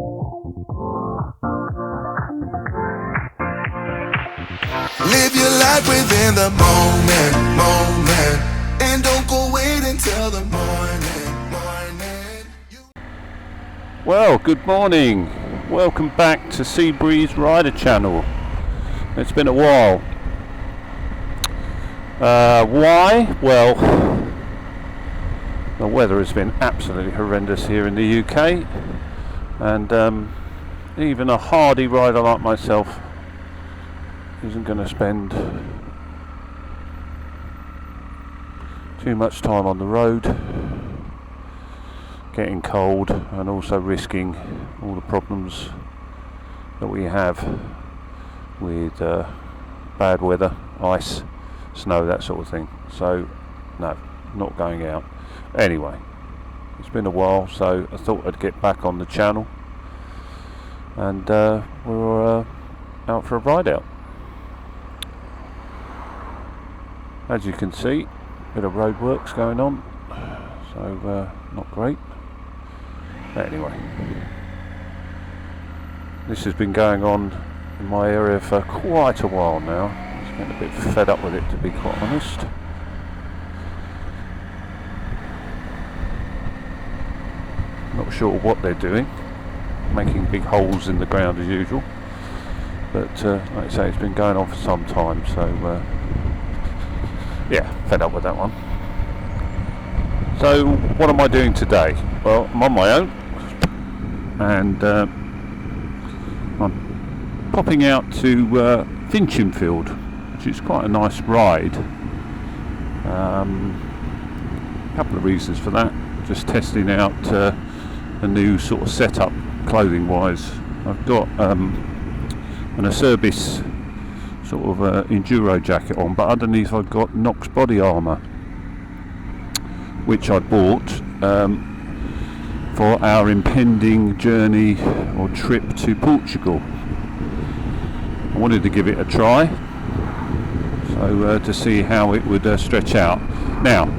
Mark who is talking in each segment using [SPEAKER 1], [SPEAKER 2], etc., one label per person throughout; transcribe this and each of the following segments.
[SPEAKER 1] Live your life within the moment, and don't go wait until the morning.
[SPEAKER 2] Well, good morning. Welcome back to Seabreeze Rider Channel. It's been a while. Why? Well, the weather has been absolutely horrendous here in the UK, and even a hardy rider like myself isn't going to spend too much time on the road, getting cold and also risking all the problems that we have with bad weather, ice, snow, that sort of thing. So no, not going out. Anyway, it's been a while, so I thought I'd get back on the channel, and we're out for a ride out. As you can see, a bit of road works going on, so not great. But anyway, this has been going on in my area for quite a while now. I'm just getting a bit fed up with it, to be quite honest. Not sure what they're doing, making big holes in the ground as usual, but like I say, it's been going on for some time, so yeah, fed up with that one. So what am I doing today? Well, I'm on my own, and I'm popping out to Finchingfield, which is quite a nice ride. A couple of reasons for that. Just testing out a new sort of setup clothing wise. I've got an Elisabethan sort of enduro jacket on, but underneath I've got Nox body armour, which I bought for our impending journey or trip to Portugal. I wanted to give it a try, so to see how it would stretch out. Now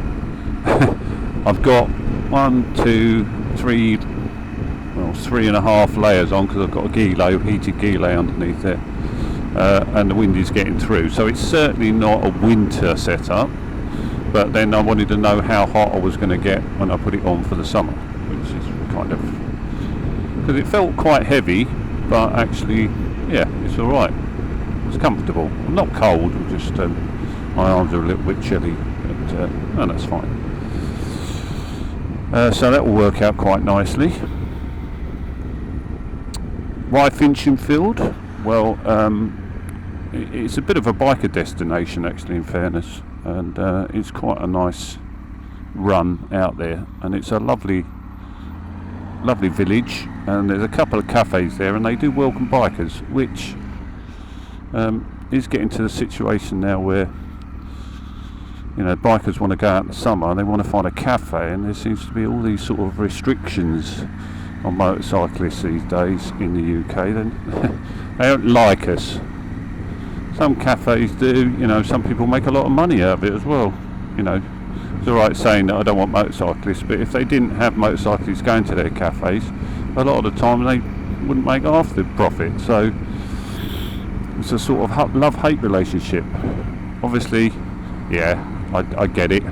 [SPEAKER 2] I've got 3.5 layers on, because I've got a heated gillet underneath there, and the wind is getting through, so it's certainly not a winter setup. But then I wanted to know how hot I was going to get when I put it on for the summer, which is kind of, because it felt quite heavy, but actually, yeah, it's all right. It's comfortable. I'm not cold. I'm just my arms are a little bit chilly, but no, that's fine. So that will work out quite nicely. Why Finchingfield? Well, it's a bit of a biker destination, actually, in fairness, and it's quite a nice run out there, and it's a lovely village, and there's a couple of cafes there, and they do welcome bikers, which is getting to the situation now where, you know, bikers want to go out in the summer and they want to find a cafe, and there seems to be all these sort of restrictions on motorcyclists these days in the UK. They don't like us. Some cafes do, you know, some people make a lot of money out of it as well. You know, it's alright saying that I don't want motorcyclists, but if they didn't have motorcyclists going to their cafes, a lot of the time they wouldn't make half the profit. So it's a sort of love-hate relationship. Obviously, yeah, I get it.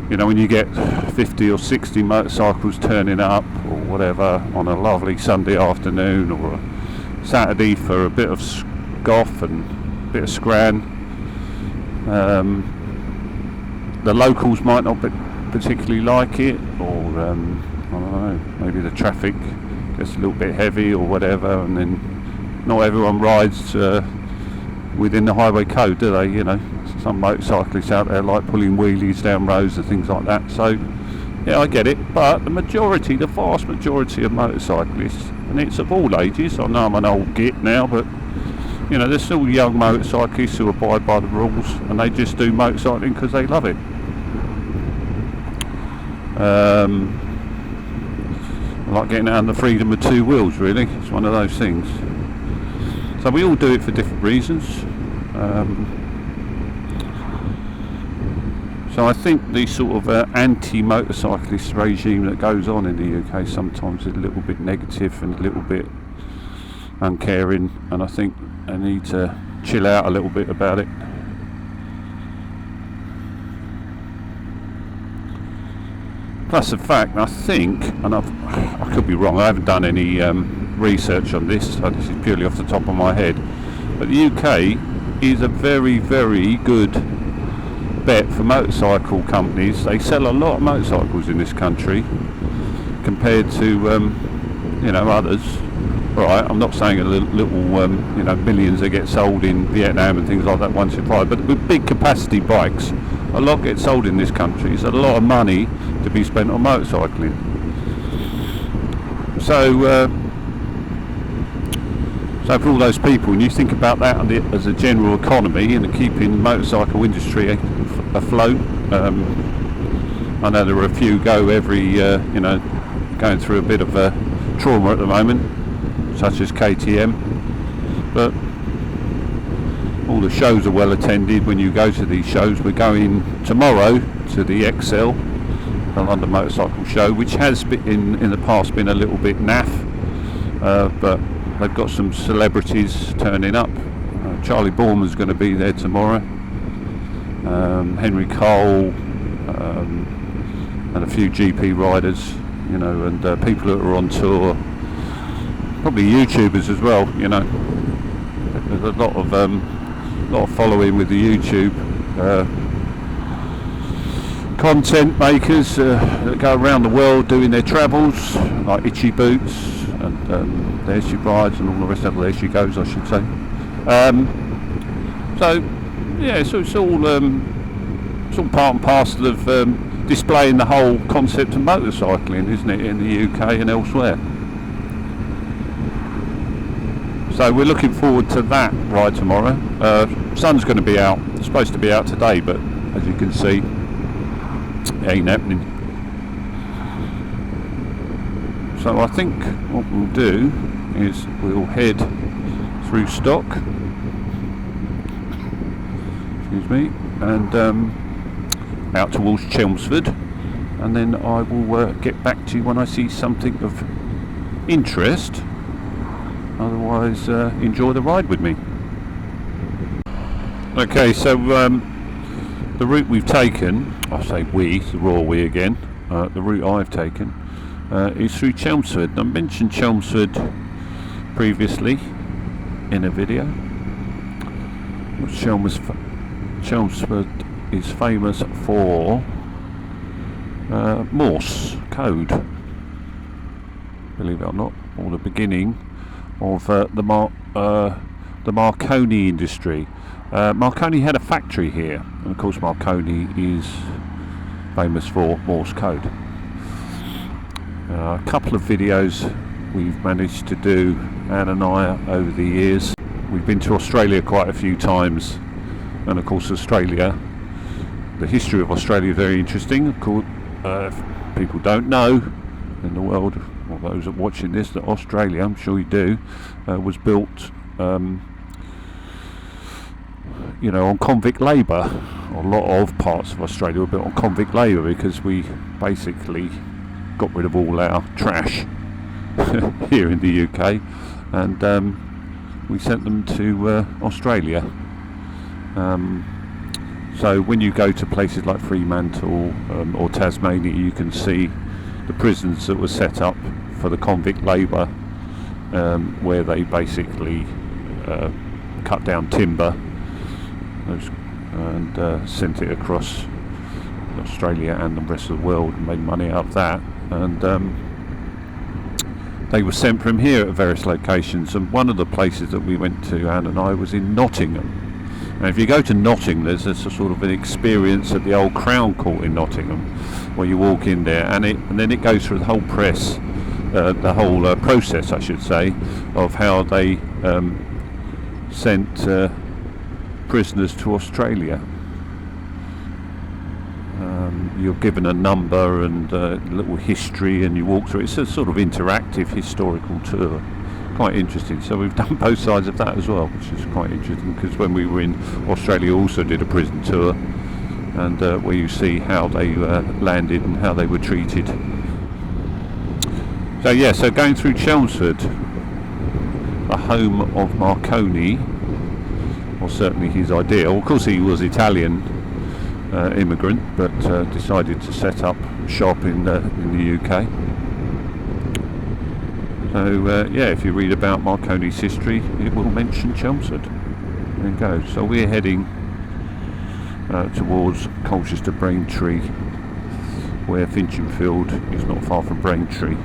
[SPEAKER 2] You know, when you get 50 or 60 motorcycles turning up or whatever on a lovely Sunday afternoon or a Saturday for a bit of scoff and a bit of scran, the locals might not particularly like it, or I don't know, maybe the traffic gets a little bit heavy or whatever, and then not everyone rides within the highway code, do they? You know, some motorcyclists out there like pulling wheelies down roads and things like that. So yeah, I get it, but the vast majority of motorcyclists, and it's of all ages, I know I'm an old git now, but you know, there's still young motorcyclists who abide by the rules, and they just do motorcycling because they love it. Like getting out on the freedom of two wheels, really. It's one of those things. So we all do it for different reasons. So I think the sort of anti-motorcyclist regime that goes on in the UK sometimes is a little bit negative and a little bit uncaring, and I think they need to chill out a little bit about it. Plus the fact, I think, and I could be wrong, I haven't done any research on this, so this is purely off the top of my head, but the UK is a very, very good bet for motorcycle companies. They sell a lot of motorcycles in this country compared to others. Right, I'm not saying a little millions that get sold in Vietnam and things like that once in a while, but with big capacity bikes, a lot get sold in this country. It's a lot of money to be spent on motorcycling. So for all those people, when you think about that as a general economy and keeping the motorcycle industry afloat, I know there are a few going through a bit of a trauma at the moment, such as KTM, but all the shows are well attended when you go to these shows. We're going tomorrow to the XL, the London Motorcycle Show, which has been in the past been a little bit naff, but they've got some celebrities turning up. Charlie Boorman's going to be there tomorrow, Henry Cole, and a few GP riders, and people that are on tour, probably YouTubers as well. There's a lot of following with the YouTube content makers that go around the world doing their travels, like Itchy Boots and there she rides and all the rest of it. There she goes, I should say. So it's all part and parcel of displaying the whole concept of motorcycling, isn't it, in the UK and elsewhere. So we're looking forward to that ride tomorrow. Sun's going to be out, it's supposed to be out today, but as you can see, it ain't happening. So I think what we'll do is we'll head through Stock, excuse me, and out towards Chelmsford, and then I will get back to you when I see something of interest. Otherwise, enjoy the ride with me. Okay, so the route we've taken, I say we, it's the royal we again, the route I've taken is through Chelmsford. I mentioned Chelmsford previously in a video. Chelmsford is famous for Morse code, believe it or not, or the beginning of the Marconi industry. Marconi had a factory here, and of course Marconi is famous for Morse code. A couple of videos we've managed to do, Anne and I, over the years. We've been to Australia quite a few times, and of course Australia, the history of Australia is very interesting. Of course, if people don't know in the world, or those that are watching this, that Australia, I'm sure you do, was built on convict labour. A lot of parts of Australia were built on convict labour because we basically got rid of all our trash here in the UK, and we sent them to Australia. So when you go to places like Fremantle or Tasmania, you can see the prisons that were set up for the convict labour, where they basically cut down timber and sent it across Australia and the rest of the world and made money out of that. And they were sent from here at various locations, and one of the places that we went to, Anne and I, was in Nottingham. Now if you go to Nottingham, there's a sort of an experience at the old Crown Court in Nottingham, where you walk in there and then it goes through the whole process, I should say, of how they sent prisoners to Australia. You're given a number and a little history, and you walk through. It's a sort of interactive historical tour, quite interesting. So we've done both sides of that as well, which is quite interesting, because when we were in Australia, we also did a prison tour, and where you see how they landed and how they were treated. So yeah, so going through Chelmsford, the home of Marconi, or certainly his ideal. Of course he was Italian immigrant, but decided to set up shop in the UK. So yeah, if you read about Marconi's history, it will mention Chelmsford. There you go. So we're heading towards Colchester Braintree, where Finchingfield is not far from Braintree.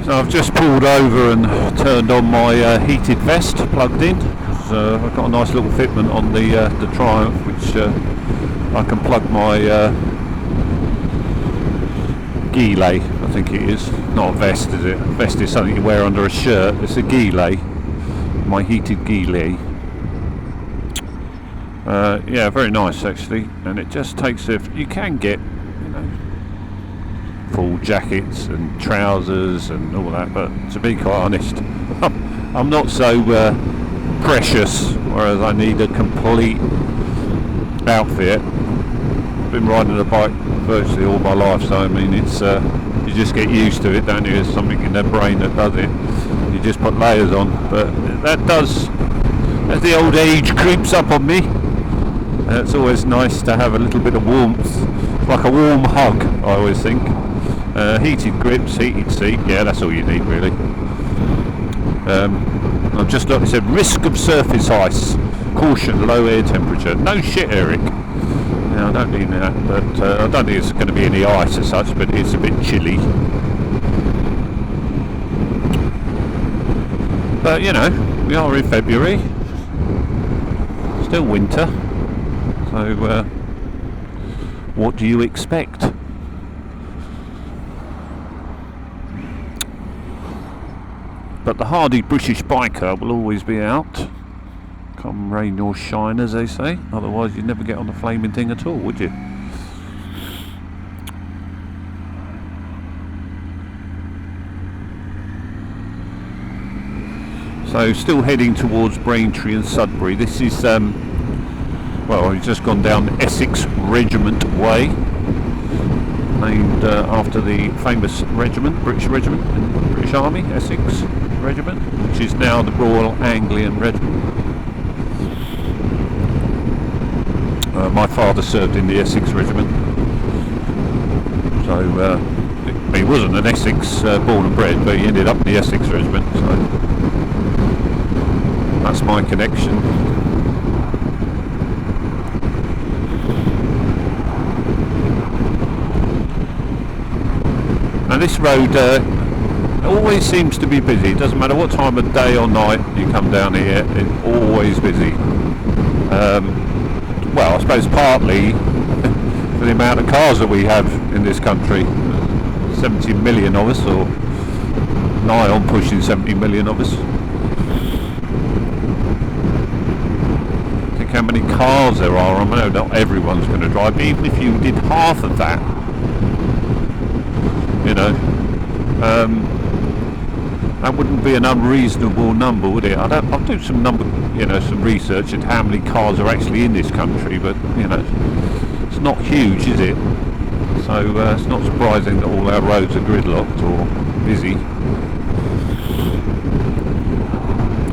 [SPEAKER 2] So I've just pulled over and turned on my heated vest, plugged in. I've got a nice little fitment on the Triumph, which I can plug my gilet, I think it is. Not a vest, is it? A vest is something you wear under a shirt. It's a gilet, my heated gilet. Yeah, very nice actually, and it just takes you can get, you know, full jackets and trousers and all that, but to be quite honest, I'm not so precious, whereas I need a complete outfit. I've been riding a bike virtually all my life, so I mean it's you just get used to it, don't you? There's something in their brain that does it. You just put layers on, but that does, as the old age creeps up on me, it's always nice to have a little bit of warmth, like a warm hug, I always think. Heated grips, heated seat, yeah, that's all you need really. I've just looked, it said risk of surface ice, caution low air temperature. No shit, Eric. Yeah, I don't need that, but I don't think it's going to be any ice as such, but it's a bit chilly. But you know, we are in February, still winter, so what do you expect? But the hardy British biker will always be out, come rain or shine, as they say. Otherwise you'd never get on the flaming thing at all, would you? So still heading towards Braintree and Sudbury. This is, well, we've just gone down Essex Regiment Way, named after the famous regiment, British regiment in the British Army, Essex Regiment, which is now the Royal Anglian Regiment. My father served in the Essex Regiment, so he wasn't an Essex born and bred, but he ended up in the Essex Regiment, so that's my connection. And this road always seems to be busy. It doesn't matter what time of day or night you come down here, it's always busy. Well, I suppose partly for the amount of cars that we have in this country. 70 million of us, or nigh on pushing 70 million of us. Think how many cars there are. I know not everyone's going to drive, but even if you did half of that, you know, that wouldn't be an unreasonable number, would it? I'll do some some research into how many cars are actually in this country, but you know, it's not huge, is it? So it's not surprising that all our roads are gridlocked or busy.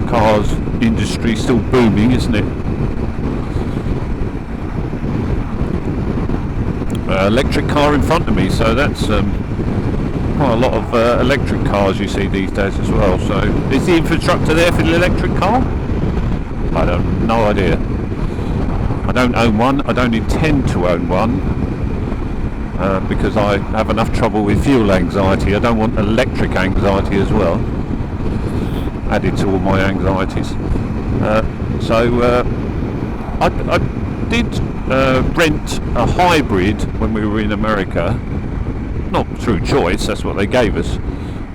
[SPEAKER 2] Cars industry still booming, isn't it? Electric car in front of me, so that's quite a lot of electric cars you see these days as well. So is the infrastructure there for the electric car? I have no idea. I don't own one. I don't intend to own one because I have enough trouble with fuel anxiety. I don't want electric anxiety as well, added to all my anxieties. I did rent a hybrid when we were in America. Not through choice, that's what they gave us,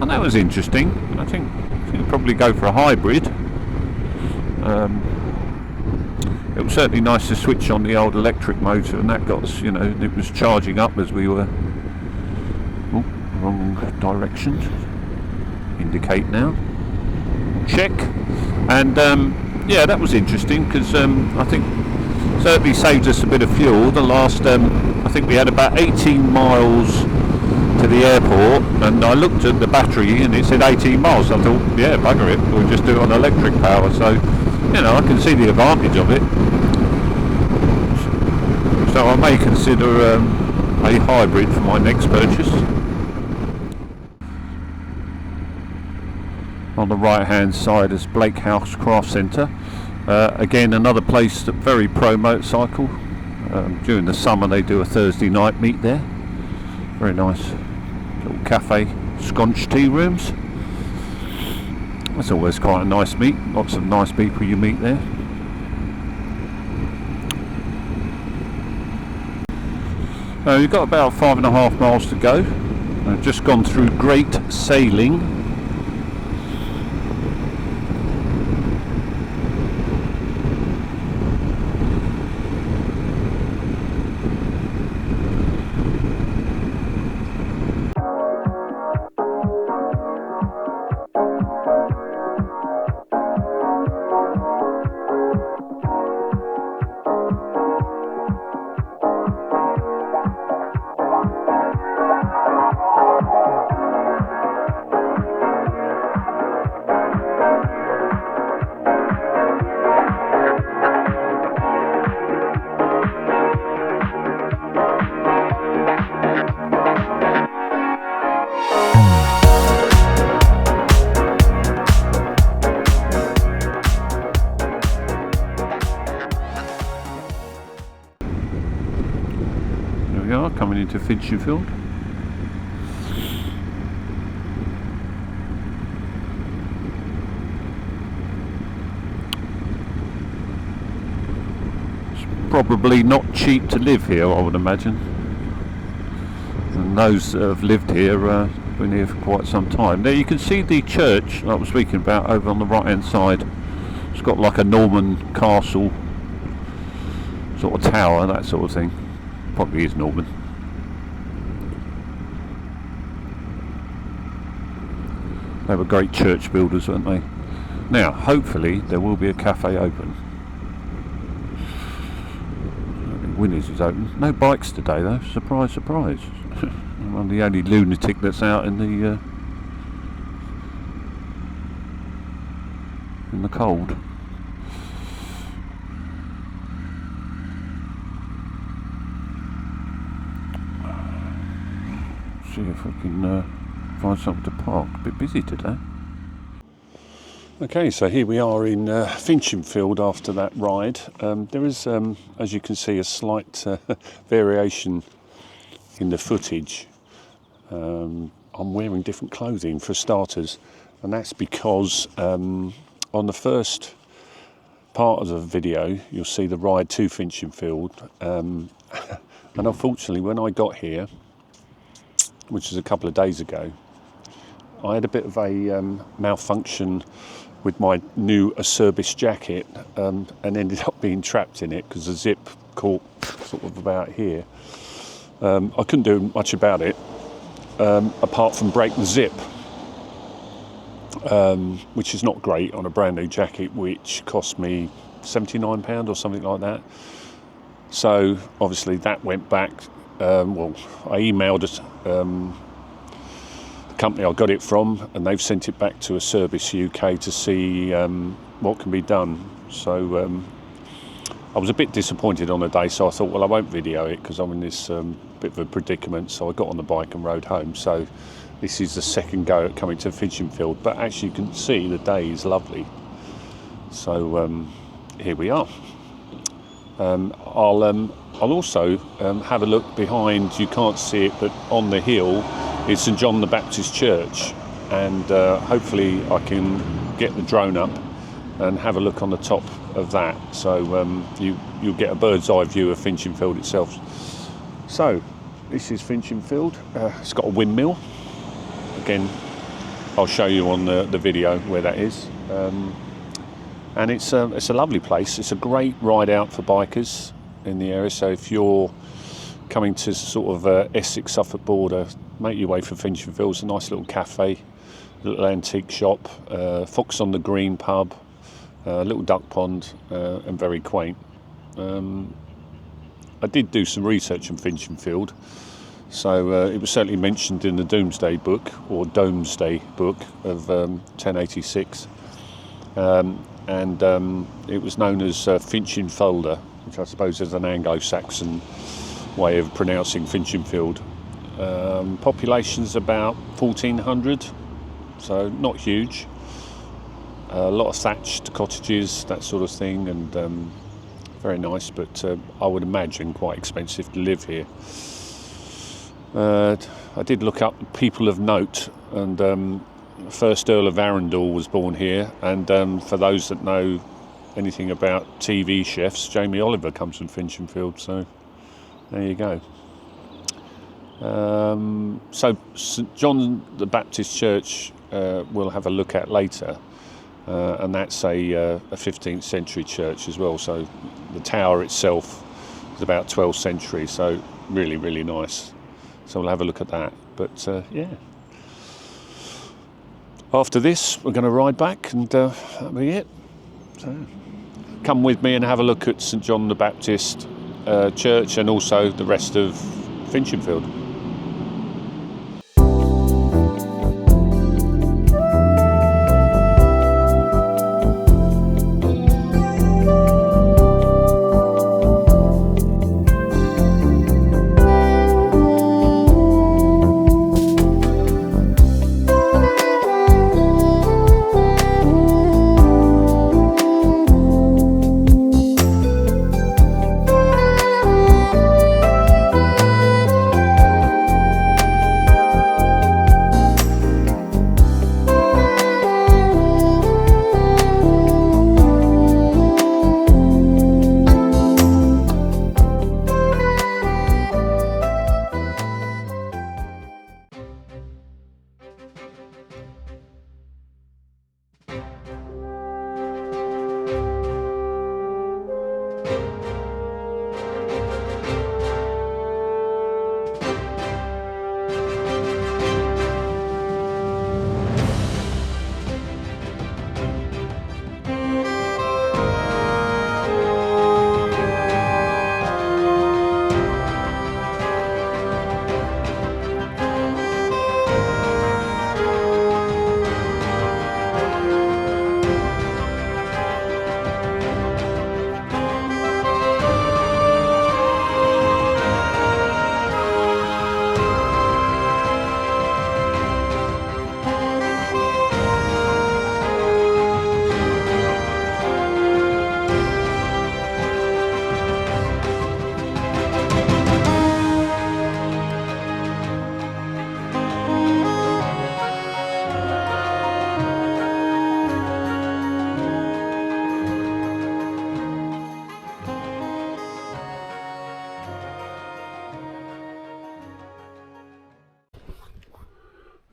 [SPEAKER 2] and that was interesting. I think you'd probably go for a hybrid. It was certainly nice to switch on the old electric motor, and that got us, you know, it was charging up as we were. Oh, wrong direction. Indicate now. Check. And yeah, that was interesting because I think certainly saved us a bit of fuel. The last, I think we had about 18 miles to the airport, and I looked at the battery and it said 18 miles. I thought, yeah, bugger it, we'll just do it on electric power. So, you know, I can see the advantage of it. So I may consider a hybrid for my next purchase. On the right hand side is Blake House Craft Centre. Again, another place that very pro motorcycle. During the summer they do a Thursday night meet there. Very nice little cafe, scotch tea rooms. That's always quite a nice meet. Lots of nice people you meet there. We've got about 5.5 miles to go. I've just gone through Great Sailing. We are coming into Finchingfield. It's probably not cheap to live here, I would imagine. And those that have lived here been here for quite some time. There you can see the church I was speaking about over on the right hand side. It's got like a Norman castle sort of tower, that sort of thing. Probably is Norman. They were great church builders, weren't they? Now, hopefully, there will be a cafe open. Winners is open. No bikes today, though. Surprise, surprise. I'm the only lunatic that's out in the cold. See if I can find something to park. A bit busy today. Okay, so here we are in Finchingfield after that ride. There is, as you can see, a slight variation in the footage. I'm wearing different clothing for starters, and that's because on the first part of the video you'll see the ride to Finchingfield, and unfortunately when I got here, which is a couple of days ago, I had a bit of a malfunction with my new Elisabethan jacket, and ended up being trapped in it because the zip caught sort of about here. I couldn't do much about it apart from break the zip, which is not great on a brand new jacket which cost me £79 or something like that. So obviously that went back. Well, I emailed it, the company I got it from, and they've sent it back to Essex UK to see what can be done. So I was a bit disappointed on the day, so I thought, well, I won't video it because I'm in this bit of a predicament. So I got on the bike and rode home. So this is the second go at coming to Finchingfield, but actually you can see the day is lovely. So here we are. I'll also have a look behind. You can't see it, but on the hill is St John the Baptist Church, and hopefully I can get the drone up and have a look on the top of that, so you'll get a bird's eye view of Finchingfield itself. So this is Finchingfield. It's got a windmill. Again, I'll show you on the video where that is. And it's a lovely place. It's a great ride out for bikers in the area. So if you're coming to sort of Essex Suffolk border, make your way for Finchingfield. It's a nice little cafe, a little antique shop, Fox on the Green pub, a little duck pond, and very quaint. I did do some research on Finchingfield, so it was certainly mentioned in the Domesday Book, or Domesday Book of 1086, and it was known as Finchingfield, which I suppose is an Anglo-Saxon way of pronouncing Finchingfield. Population's about 1,400, so not huge. A lot of thatched cottages, that sort of thing, and very nice, but I would imagine quite expensive to live here. I did look up people of note, and first Earl of Arundel was born here, and for those that know anything about TV chefs, Jamie Oliver comes from Finchingfield, so there you go. So St John the Baptist Church we'll have a look at later, and that's a 15th century church as well, so the tower itself is about 12th century, so really, really nice. So we'll have a look at that, but yeah. After this, we're going to ride back, and that'll be it. So come with me and have a look at St John the Baptist Church, and also the rest of Finchingfield.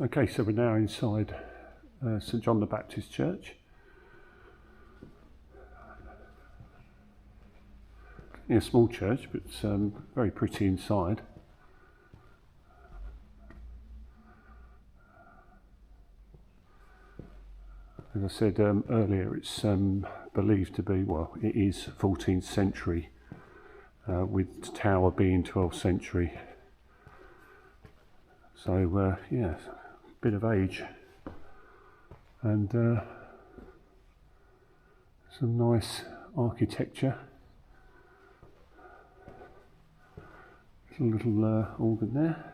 [SPEAKER 2] Okay, so we're now inside St John the Baptist Church. A small church, but very pretty inside. As I said earlier, it's believed to be, well, it is 14th century, with the tower being 12th century. So, yeah, bit of age, and some nice architecture. There's a little organ there.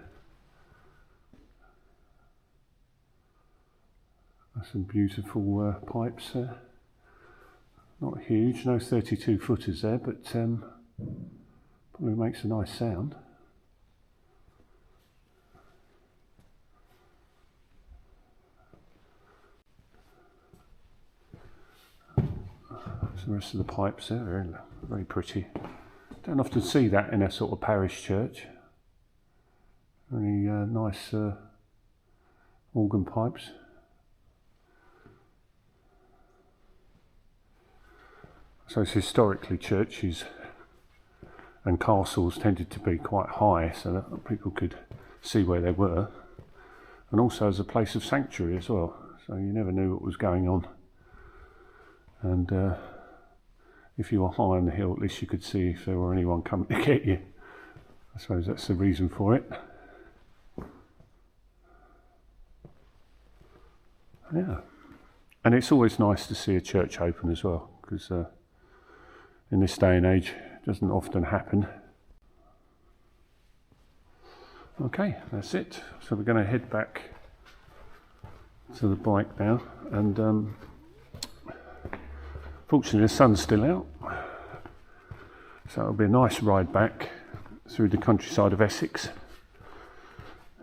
[SPEAKER 2] Some beautiful pipes there. Not huge, no 32 footers there, but probably makes a nice sound. The rest of the pipes there, very, very pretty. Don't often see that in a sort of parish church. Very nice organ pipes. So it's historically churches and castles tended to be quite high, so that people could see where they were, and also as a place of sanctuary as well. So you never knew what was going on, and if you were high on the hill, at least you could see if there were anyone coming to get you. I suppose that's the reason for it. Yeah, and it's always nice to see a church open as well, because in this day and age it doesn't often happen. Okay, that's it. So we're going to head back to the bike now, and fortunately the sun's still out, so it'll be a nice ride back through the countryside of Essex,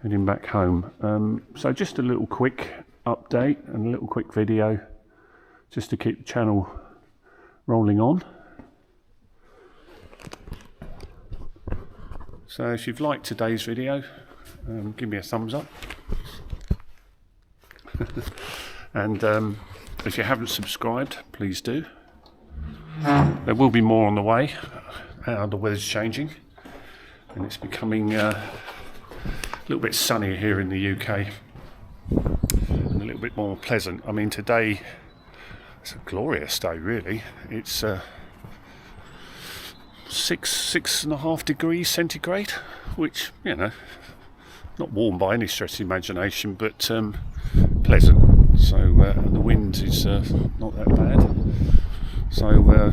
[SPEAKER 2] heading back home. So just a little quick update and a little quick video just to keep the channel rolling on. So if you've liked today's video, give me a thumbs up. And if you haven't subscribed, please do. There will be more on the way. The weather's changing and it's becoming a little bit sunnier here in the UK and a little bit more pleasant. I mean, today it's a glorious day, really. It's 6.5 degrees centigrade, which, you know, not warm by any stretch of the imagination, but pleasant. So and the wind is not that bad. So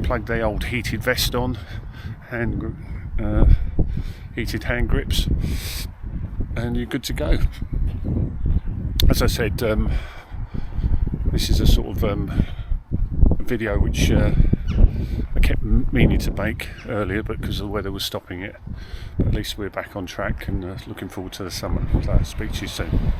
[SPEAKER 2] plug the old heated vest on, heated hand grips, and you're good to go. As I said, this is a sort of video which I kept meaning to make earlier, but because the weather was stopping it. But at least we're back on track and looking forward to the summer. So I'll speak to you soon.